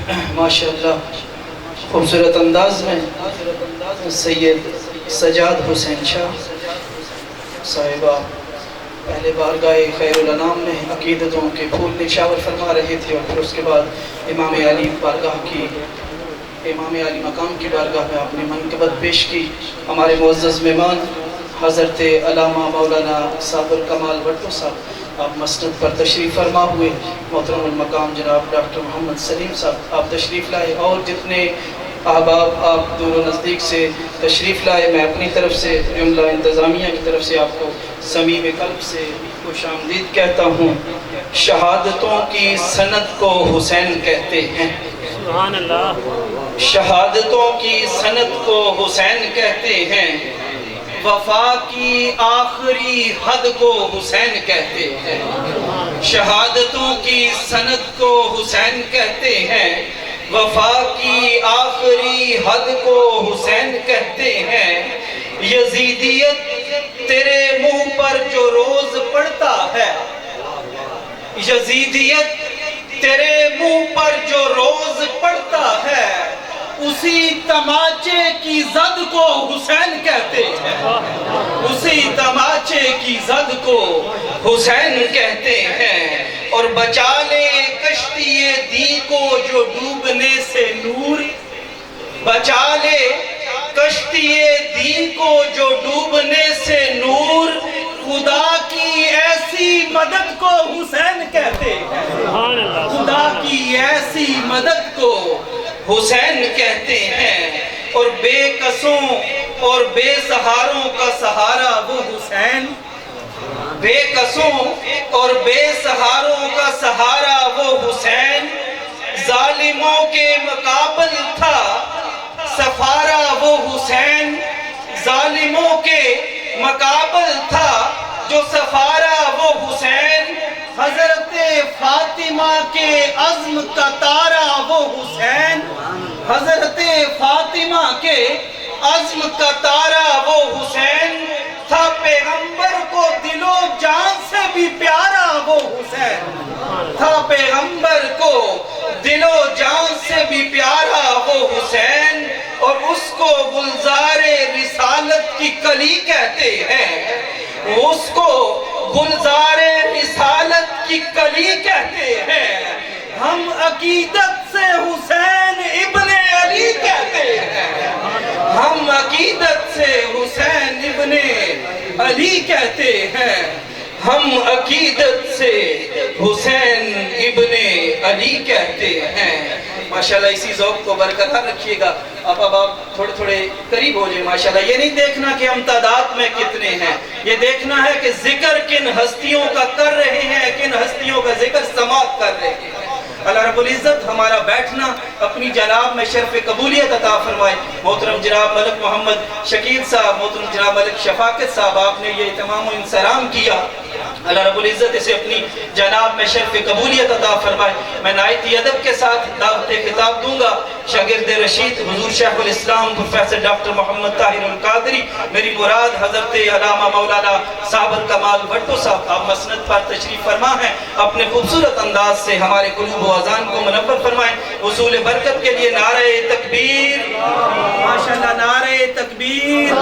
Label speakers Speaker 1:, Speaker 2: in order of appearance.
Speaker 1: ماشاءاللہ خوبصورت انداز میں سید سجاد حسین شاہ صاحبہ پہلے بارگاہ خیر الانام میں عقیدتوں کے پھول نشاور فرما رہے تھے، اور پھر اس کے بعد امام علی مقام کی بارگاہ میں آپ نے منقبت پیش کی۔ ہمارے معزز مہمان حضرت علامہ مولانا صابر کمال بھٹو صاحب آپ مسند پر تشریف فرما ہوئے، محترم المقام جناب ڈاکٹر محمد سلیم صاحب آپ تشریف لائے، اور جتنے احباب آپ دور و نزدیک سے تشریف لائے، میں اپنی طرف سے جملہ انتظامیہ کی طرف سے آپ کو صمیم قلب سے خوش آمدید کہتا ہوں۔ شہادتوں کی سند کو حسین کہتے ہیں،
Speaker 2: سبحان اللہ۔
Speaker 1: شہادتوں کی سند کو حسین کہتے ہیں، وفا کی آخری حد کو حسین کہتے ہیں۔ شہادتوں کی سند کو حسین کہتے ہیں، وفا کی آخری حد کو حسین کہتے ہیں۔ یزیدیت تیرے منہ پر جو روز پڑتا ہے، یزیدیت تیرے منہ پر جو روز پڑتا ہے، اسی تماچے کی زد کو حسین کہتے ہیں، اسی تماچے کی زد کو حسین کہتے ہیں۔ اور بچا لے کشتی دین کو جو ڈوبنے سے نور، بچا لے کشتی دین کو جو ڈوبنے سے نور، خدا کی ایسی مدد کو حسین کہتے ہیں، خدا کی ایسی مدد کو حسین کہتے ہیں۔ اور بے قصوں اور بے سہاروں کا سہارا وہ حسین، بے قصوں اور بے سہاروں کا سہارا وہ حسین، ظالموں کے مقابل تھا سفارا وہ حسین، ظالموں کے مقابل تھا جو سفارا وہ حسین، حضرت فاطمہ کے عزم کا تارا وہ حسین، حضرت فاطمہ کے عزم کا تارا وہ حسین، تھا پیغمبر کو دل و جان سے بھی پیارا وہ حسین، تھا پیغمبر کو دل و جان سے بھی پیارا وہ حسین، اور اس کو گلزار رسالت کی کلی کہتے ہیں، اس کو گلزار رسالت کی کلی کہتے ہیں۔ ہم عقیدت سے حسین ابن علی کہتے ہیں، ہم عقیدت سے حسین ابن علی کہتے ہیں، ہم عقیدت سے حسین ابن علی کہتے ہیں۔ ماشاءاللہ اسی ذوق کو برقرار رکھیے گا۔ اب آپ تھوڑے تھوڑے قریب ہو جائیں۔ ماشاءاللہ یہ نہیں دیکھنا کہ ہم تعداد میں کتنے ہیں، یہ دیکھنا ہے کہ ذکر کن ہستیوں کا کر رہے ہیں، کن ہستیوں کا ذکر سماعت کر رہے ہیں۔ اللہ رب العزت ہمارا بیٹھنا اپنی جناب میں شرف قبولیت عطا فرمائے۔ محترم جناب ملک محمد شکیل صاحب، محترم جناب ملک شفاقت صاحب، آپ نے یہ تمام انصرام کیا، اللہ رب العزت اسے اپنی جناب میں شرف قبولیت عطا فرمائے۔ میں نہایت ادب کے ساتھ دعوت خطاب دوں گا شاگرد رشید حضور شیخ الاسلام پروفیسر ڈاکٹر محمد طاہر القادری۔ میری مراد حضرت علامہ مولانا صابر کمال بھٹو صاحب، آپ مسند پر تشریف فرما ہیں، اپنے خوبصورت انداز سے ہمارے قلوب و اذان کو منور فرمائیں۔ حصول برکت کے لیے نعرہ تکبیر، ماشاءاللہ نعرہ تکبیر۔